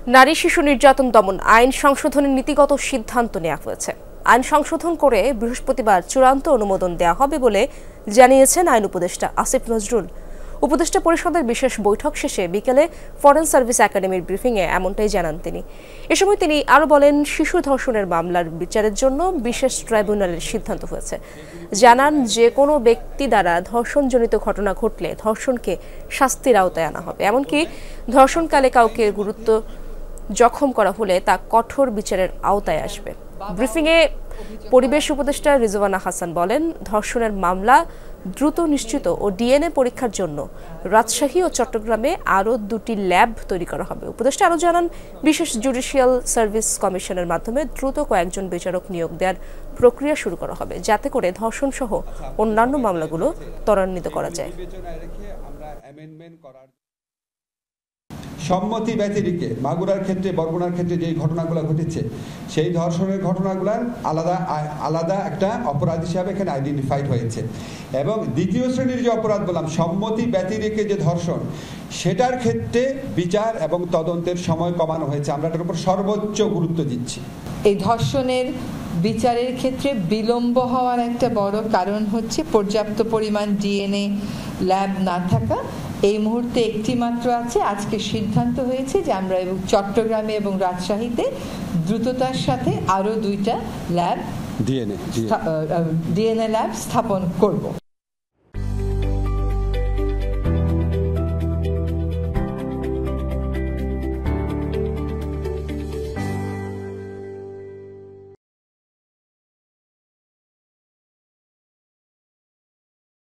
নারী শিশু নির্যাতন দমন আইন সংশোধনের নীতিগত সিদ্ধান্ত নেওয়া হয়েছে। আইন সংশোধন করে বৃহস্পতিবার চূড়ান্ত অনুমোদন দেওয়া হবে বলে জানিয়েছেন আইন উপদেষ্টা আসিফ নজরুল। উপদেষ্টা পরিষদের বিশেষ বৈঠক শেষে বিকেলে ফরেন সার্ভিস একাডেমির ব্রিফিংয়ে এমনটাই জানান তিনি। এ সময় তিনি আরও বলেন, শিশু ধর্ষণের মামলার বিচারের জন্য বিশেষ ট্রাইব্যুনালের সিদ্ধান্ত হয়েছে। জানান, যে কোনো ব্যক্তি দ্বারা ধর্ষণজনিত ঘটনা ঘটলে ধর্ষণকে শাস্তির আওতায় আনা হবে। এমনকি ধর্ষণকালে কাউকে জখম করা হলে তা কঠোর বিচারের আওতায় আসবে। ব্রিফিংয়ে পরিবেশ উপদেষ্টা রিজওয়ানা হাসান বলেন, ধর্ষণের মামলা দ্রুত নিশ্চিত ও ডিএনএ পরীক্ষার জন্য রাজশাহী ও চট্টগ্রামে আরও 2টি ল্যাব তৈরি করা হবে। উপদেষ্টা আরও জানান, বিশেষ জুডিশিয়াল সার্ভিস কমিশনের মাধ্যমে দ্রুত কয়েকজন বিচারক নিয়োগ দেওয়ার প্রক্রিয়া শুরু করা হবে, যাতে করে ধর্ষণ সহ অন্যান্য মামলাগুলো ত্বরান্বিত করা যায়। সম্মতি ব্যতিরেকে মাগুরার ক্ষেত্রে, বরগুনার ক্ষেত্রে যে ঘটনাগুলো ঘটেছে, সেই ধর্ষণের ঘটনাগুলো আলাদা একটা অপরাধ হিসাবে এখানে আইডেন্টিফাইড হয়েছে। এবং দ্বিতীয় শ্রেণীর যে অপরাধ বললাম, সম্মতি ব্যতিরেকে যে ধর্ষণ, সেটার ক্ষেত্রে বিচার এবং তদন্তের সময় কমানো হয়েছে। আমরা এটার উপর সর্বোচ্চ গুরুত্ব দিচ্ছি। এই ধর্ষণের বিচারের ক্ষেত্রে বিলম্ব হওয়ার একটা বড় কারণ হচ্ছে পর্যাপ্ত পরিমাণ ডিএনএ ল্যাব না থাকা। এই মুহূর্তে একটি মাত্র আছে। আজকে সিদ্ধান্ত হয়েছে যে আমরা চট্টগ্রামে এবং রাজশাহীতে দ্রুততার সাথে আরও 2টা ল্যাব ডিএনএ ল্যাব স্থাপন করব।